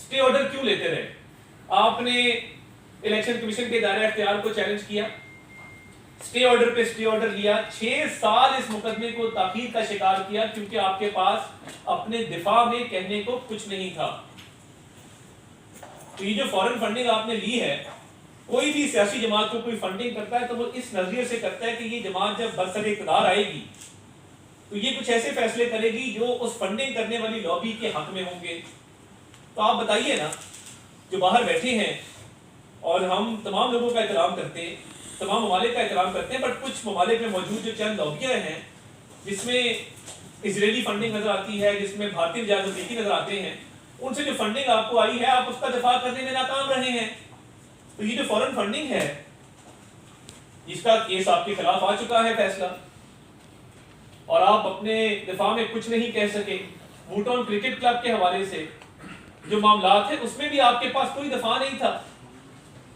Stay order क्यों लेते रहे? आपने इलेक्शन कमीशन के दायरा इख्तियार को चैलेंज किया, स्टे ऑर्डर पे स्टे ऑर्डर लिया, 6 साल इस मुकदमे को ताखीर का शिकार किया क्योंकि आपके पास अपने दिफा में कहने को कुछ नहीं था। तो ये जो फॉरेन फंडिंग आपने ली है, कोई भी सियासी जमात को कोई फंडिंग करता है तो वो इस नजरिए से करता है कि ये जमात जब बरसर इक़्तिदार आएगी तो ये कुछ ऐसे फैसले करेगी जो उस फंडिंग करने वाली लॉबी के हक में होंगे। तो आप बताइए ना, जो बाहर बैठे हैं, और हम तमाम लोगों का एहतराम करते हैं, तमाम ममालिक का एहतराम करते हैं, बट कुछ ममालिक में मौजूद जो चंद लॉबियाँ हैं जिसमें इजरायली फंडिंग नजर आती है, जिसमें भारतीय निजात अमरीकी नजर आते हैं, उनसे जो फंडिंग आपको आई है आप उसका दफा करने में नाकाम रहे हैं। तो ये जो फॉरेन फंडिंग है इसका केस आपके खिलाफ आ चुका है फैसला, और आप अपने दिफा में कुछ नहीं कह सके। वुटन क्रिकेट क्लब के हवाले से जो मामला थे उसमें भी आपके पास कोई दफा नहीं था।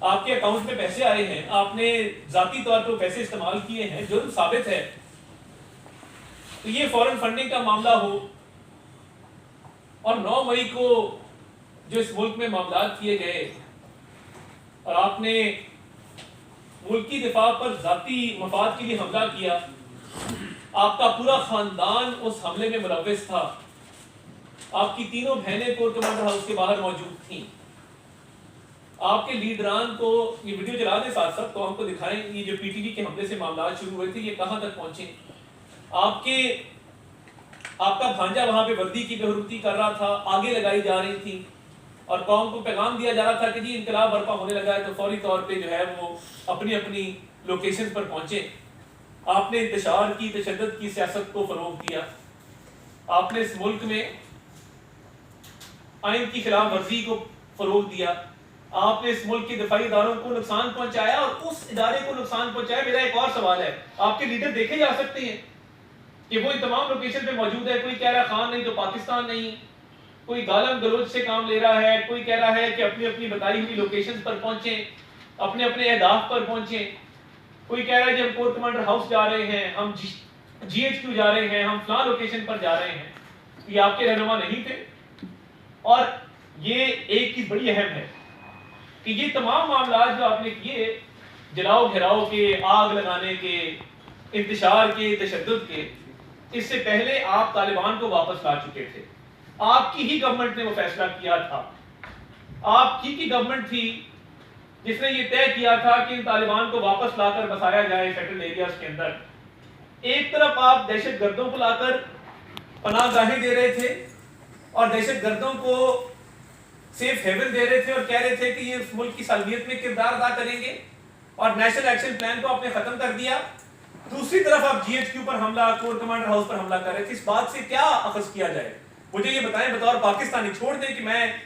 आपके अकाउंट में पैसे आए हैं, आपने जाती तौर पर पैसे इस्तेमाल किए हैं, जुर्म साबित है। तो ये फॉरेन फंडिंग का मामला हो, और 9 मई को जो इस मुल्क में मामला किए गए और आपने मुल्की दिफा पर जाती मफाद के लिए हमला किया, आपका पूरा खानदान उस हमले में मुलव्विस था। आपकी तीनों बहनें कोर्ट कमांडर हाउस के बाहर मौजूद थीं। आपके लीडरान को ये वीडियो चला दें साथ साथ, तो हमको दिखाएं ये जो पीटीवी के हमले से मामला शुरू हुए थे ये कहां तक पहुंचे। आपका भांजा वहां पे वर्दी की बेहरुती कर रहा था, आगे लगाई जा रही थी, और कौम को पैगाम दिया जा रहा था कि जी इनकलाब बर्पा होने लगा है, तो फौरी तौर पे जो है वो अपनी अपनी लोकेशन पर पहुंचे। आपने इंतशार की, तशद्दुद की सियासत को फरोग दिया। आपने इस मुल्क में आइन की खिलाफ वर्जी को फरोग दिया। आपने इस मुल्क के दिफाई इदारों को नुकसान पहुंचाया और उस इदारे को नुकसान पहुंचाया। मेरा एक और सवाल है, आपके लीडर देखे जा सकते हैं कि वो इन तमाम लोकेशन पे मौजूद है। कोई कह रहा है खान नहीं तो पाकिस्तान नहीं, कोई गालम गलोच से काम ले रहा है, कोई कह रहा है कि अपनी अपनी बताई हुई लोकेशन पर पहुंचे, अपने अपने अहदाफ पर पहुंचे। कोई कह रहा है कि हम कोर कमांडर हाउस जा रहे हैं, हम GHQ जा रहे हैं, हम फलां लोकेशन पर जा रहे हैं। ये आपके रहनुमा नहीं थे। और ये एक चीज बड़ी अहम है कि ये तमाम मामला जो आपने किए, जलाओ घिराओ के, आग लगाने के, इंतशार के, तशद्दुद के, इससे पहले आप तालिबान को वापस ला चुके थे। आपकी ही गवर्नमेंट ने वो फैसला किया था। आपकी की गवर्नमेंट थी जिसने ये तय किया था कि इन तालिबान को वापस लाकर बसाया जाए सेटल्ड एरियाज के अंदर। एक तरफ आप दहशतगर्दों को लाकर पनाहगाहें दे रहे थे और दहशतगर्दों को सेफ हेवन दे रहे थे और कह रहे थे कि ये उस मुल्क की सालमियत में किरदार अदा करेंगे, और नेशनल एक्शन प्लान को आपने खत्म कर दिया। दूसरी तरफ आप GHQ पर हमला, कोर कमांडर हाउस पर हमला कर रहे थे। इस बात से क्या अखज़ किया जाए? मुझे ये बताएं बतौर पाकिस्तानी। छोड़ दें कि मैं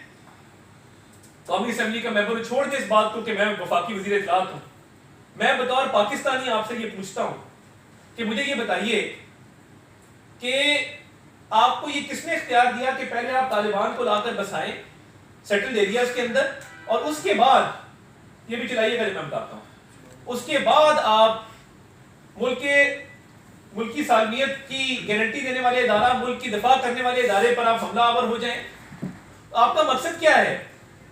कौमी असेंबली का मेंबर हूं, छोड़ दें इस बात को कि मैं वफाकी वजीर इत्तलात हूं। मैं बतौर पाकिस्तानी आपसे ये पूछता हूं कि मुझे ये बताइए कि आपको ये किसने इख्तियार दिया कि पहले आप तालिबान को लाकर बसाएं सेटल्ड एरियाज के अंदर, और उसके बाद ये भी चलाइएगा जो मैं बताता हूं, उसके बाद आप मुल्क की सालमियत की गारंटी देने वाले इदारा, मुल्क की दफा करने वाले इदारे पर आप हमलावर हो जाएं। आपका मकसद क्या है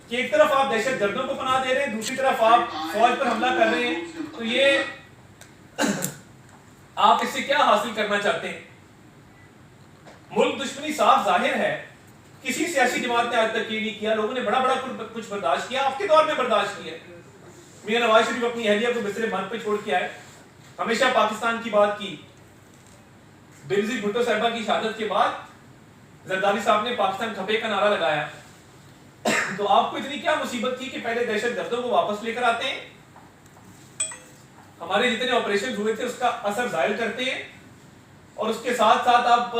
कि एक तरफ आप दहशतगर्दों को पनाह दे रहे हैं, दूसरी तरफ आप फौज पर हमला कर रहे हैं। तो ये आप इससे क्या हासिल करना चाहते हैं? मुल्क दुश्मनी साफ जाहिर है। किसी सियासी जमात ने आज तक ये नहीं किया। लोगों ने बड़ा बड़ा कुछ बर्दाश्त किया, आपके दौर में बर्दाश्त किया। मियां नवाज शरीफ अपनी अहलिया को बिस्तरे मौत पे छोड़ के आए, हमेशा पाकिस्तान की बात की। बेनजीर भुट्टो साहिबा की शहादत के बाद जरदारी साहब ने पाकिस्तान खपे का नारा लगाया। तो आपको इतनी क्या मुसीबत थी कि पहले दहशतगर्दों को वापस लेकर आते हैं, हमारे जितने ऑपरेशन हुए थे उसका असर जाहिर करते हैं, और उसके साथ साथ आप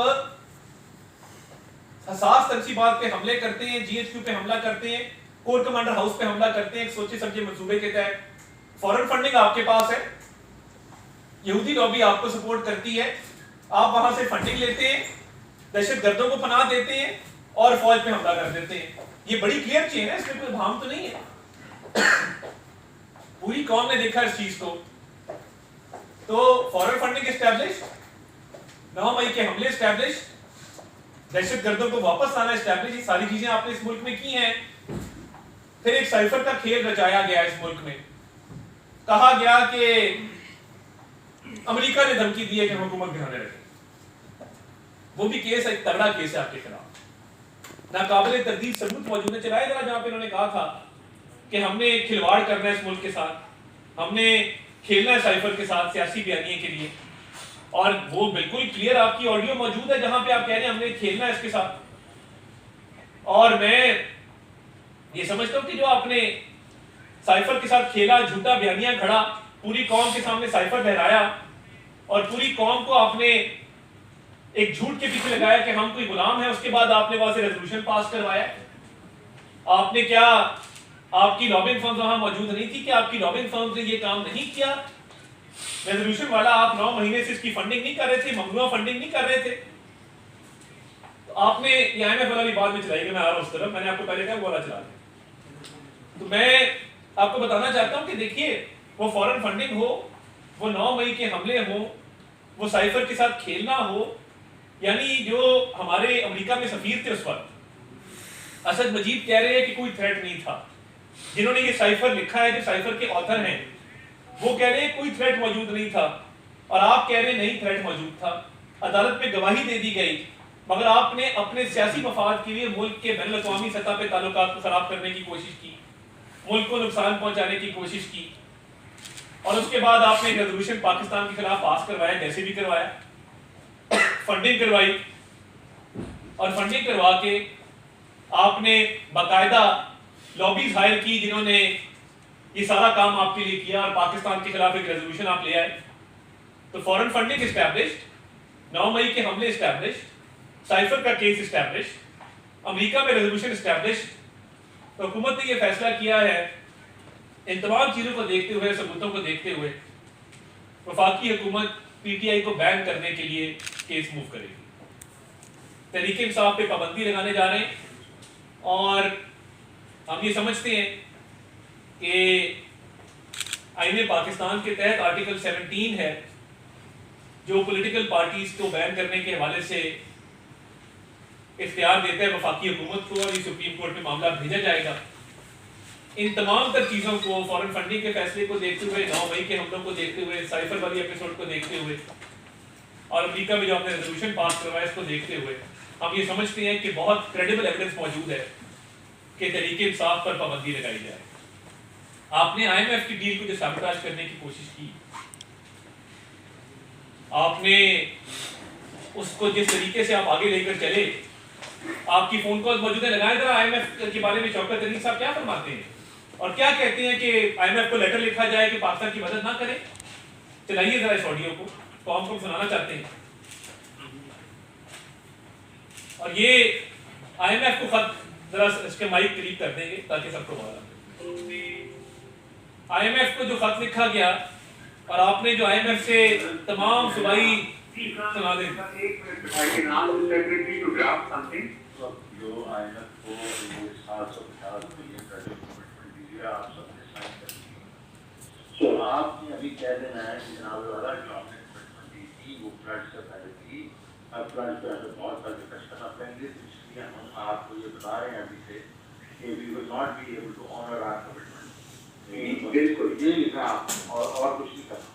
हसास तनसीबात पे हमले करते हैं, GHQ पे हमला करते हैं, कोर कमांडर हाउस पे हमला करते हैं, एक सोचे समझे मंसूबे के तहत। फॉरेन फंडिंग आपके पास है, यहूदी लॉबी आपको सपोर्ट करती है, आप वहां से फंडिंग लेते हैं, दहशतगर्दों को पनाह देते हैं और फौज पे हमला कर देते हैं। ये बड़ी क्लियर चेन है, इसमें कोई भाम तो नहीं है। पूरी कौम ने देखा इस चीज को। तो फॉरेन फंडिंग एस्टैब्लिश, 9 मई के हमले एस्टैब्लिश, दहशतगर्दों को वापस लाना, एस्टैब्लिश, ये सारी चीजें आपने इस मुल्क में की हैं। फिर एक साइफर का खेल रचाया गया इस मुल्क में, कहा गया कि अमेरिका ने धमकी दी है कि हम हुकूमत गिराने लगे। वो भी केस एक तगड़ा केस है आपके खिलाफ, नाकाबिले तरदीद सबूत मौजूद है। चलाया जरा, जहां पे उन्होंने कहा था कि हमने खिलवाड़ करना है इस मुल्क के साथ, हमने खेलना है साइफर के साथ सियासी बयानिए के लिए, और वो बिल्कुल क्लियर आपकी ऑडियो मौजूद है जहां पे आप कह रहे हैं हमने खेलना है इसके साथ। और मैं ये समझता हूं कि जो आपने साइफर के साथ खेला, झूठा बयानिया खड़ा, पूरी कौम के सामने साइफर लहराया और पूरी कौम को आपने एक झूठ के पीछे लगाया कि हम कोई गुलाम है, उसके बाद आपने वहां से रेजोल्यूशन पास करवाया। आपने क्या, आपकी लॉबिंग फर्म्स वहां मौजूद नहीं थी कि आपकी लॉबिंग फर्म्स ने ये काम नहीं किया? रेजोल्यूशन वाला आप 9 महीने से इसकी फंडिंग नहीं कर रहे थे, ममनुआ फंडिंग नहीं कर रहे थे, तो आपने ये IMF वाला भी बाद में चलाएगा, मैं आ रहा हूं उस तरफ, मैंने आपको पहले कहा वो वाला चला दिया। तो मैं आपको बताना चाहता हूं कि देखिए, वो फॉरेन फंडिंग हो, वो 9 मई के हमले हो, वो साइफर के साथ खेलना हो, यानी जो हमारे अमेरिका में सफीर थे उस वक्त असद मजीद कह रहे हैं कि कोई थ्रेट नहीं था। जिन्होंने ये साइफर लिखा है, जो साइफर के ऑथर हैं, वो कह रहे हैं कोई थ्रेट मौजूद नहीं था, और आप कह रहे हैं नहीं थ्रेट मौजूद था। अदालत में गवाही दे दी गई, मगर आपने अपने सियासी मफाद के लिए मुल्क के बैनुल अक़वामी सतह पे ताल्लुकात को खराब करने की कोशिश की, मुल्क को नुकसान पहुंचाने की कोशिश की, और उसके बाद आपने एक रेजोल्यूशन पाकिस्तान के खिलाफ पास करवाया, जैसे भी करवाया, फंडिंग करवाई, और फंडिंग करवा के आपने बाकायदा लॉबीज हायर की जिन्होंने ये सारा काम आपके लिए किया, और पाकिस्तान के खिलाफ एक रेजोल्यूशन आप ले आए। तो फॉरेन फंडिंग एस्टैब्लिश्ड, 9 मई के हमले एस्टैब्लिश्ड, साइफर का केस एस्टैब्लिश्ड, अमेरिका में रेजोल्यूशन एस्टैब्लिश्ड। तो हुकूमत ने ये फैसला किया है, इन तमाम चीजों को देखते हुए, सबूतों को देखते हुए, वफाकी हुकूमत PTI को बैन करने के लिए केस मूव करेगी। तहरीक इंसाफ पे पाबंदी लगाने जा रहे हैं, और हम ये समझते हैं कि आईन पाकिस्तान के तहत आर्टिकल 17 है जो पॉलिटिकल पार्टीज को बैन करने के हवाले से इख्तियार देता है वफाकी हुकूमत को, और ये सुप्रीम कोर्ट में मामला भेजा जाएगा। इन तमाम तर चीज़ों को, फॉरेन फंडिंग के फैसले को देखते हुए, 9 मई के हमलों को देखते हुए, साइफर वाली एपिसोड को देखते हुए, और अमेरिका में जो आपने रेजोल्यूशन पास करवाया इसको देखते हुए, हम ये समझते हैं कि बहुत क्रेडिबल एविडेंस मौजूद है कि तहरीक इंसाफ पर पाबंदी लगाई जाए। आपने IMF की डील को जो सबटाज करने की कोशिश की, आपने उसको जिस तरीके से आप आगे लेकर चले, आपकी फोन कॉल मौजूद है, लगाए जरा IMF के बारे में शौकत तरीन साहब क्या फरमाते हैं और क्या कहते हैं कि IMF को लेटर लिखा जाए कि पाकिस्तान की मदद ना करे। चलाइए जरा इस ऑडियो को, कौन को सुनाना चाहते हैं। और ये IMF को खत जरा इसके माइक करीब कर देंगे ताकि सबको IMF को जो खत लिखा गया, और आपने जो IMF से तमाम सूबाई सुना दें। जो IMF को 750 बिलियन का जो कमिटमेंट दीजिए, आप सबने साइन कर दिया। तो आपने अभी कह देना है कि जनाब वाला जो आपने कमिटमेंट दी थी वो फ्लड से पहले थी, अब फ्लड पे हमें बहुत सारे डिस्कशन आप करेंगे, इसलिए हम आपको ये बता रहे हैं अभी से कि we will not be able to honour our commitment. बिल्कुल ये लिखा और कुछ नहीं करना।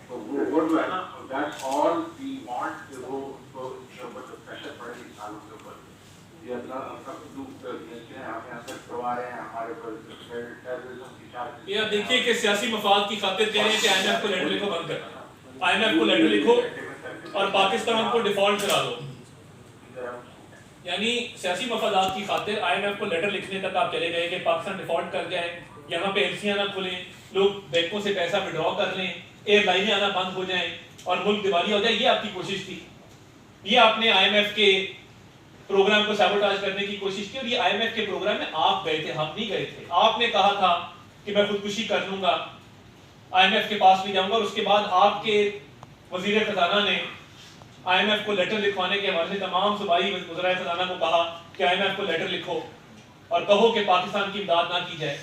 तो वो जो है ना, दैट्स ऑल वी वांट, वो उनको इसके ऊपर जो प्रेशर पड़ेगी सालों के ऊपर, ये ये देखिए कि सियासी मफाद की खातिर कह रहे हैं कि IMF को लेटर लिखो, बंद करना, IMF को लेटर लिखो और पाकिस्तान को डिफॉल्ट करा दो। यानी सियासी मफादात की खातिर IMF को लेटर लिखने तक आप चले गए कि पाकिस्तान डिफॉल्ट कर जाए, यहाँ पे एलसियां ना खुलें, लोग बैंकों से पैसा विड्रॉ कर लें, एयरलाइनें आना बंद हो जाएं और मुल्क दिवालिया हो जाए। ये आपकी कोशिश थी, ये आपने IMF के प्रोग्राम को सैबोटाज करने की कोशिश की। और ये IMF के प्रोग्राम में आप गए थे, हम नहीं गए थे। आपने कहा था कि मैं खुदकुशी कर लूंगा, IMF के पास भी जाऊंगा, और उसके बाद आपके वजीर खजाना ने IMF को लेटर लिखवाने के हवाले से तमाम सूबाई वज़राए खजाना को कहा कि IMF को लेटर लिखो और कहो कि पाकिस्तान की इमदाद ना की जाए।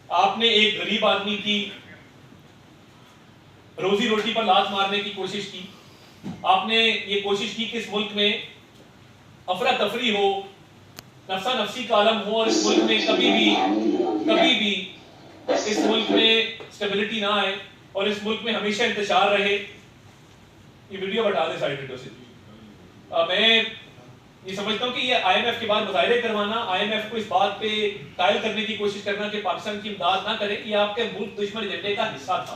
आपने एक गरीब आदमी की रोजी रोटी पर लात मारने की कोशिश की। आपने ये कोशिश की कि इस मुल्क में अफरा तफरी हो, नफसा नफसी का आलम हो और इस मुल्क में कभी भी इस मुल्क में स्टेबिलिटी ना आए और इस मुल्क में हमेशा इंतशार रहे। ये वीडियो बता दे साइड विंडो से। मैं ये समझता हूँ कि ये IMF के बाद मुजाहिरे करवाना, IMF को इस बात पे कायल करने की कोशिश करना कि पाकिस्तान की इमदाद ना करे, ये आपके मुल्क दुश्मन एजेंडे का हिस्सा था।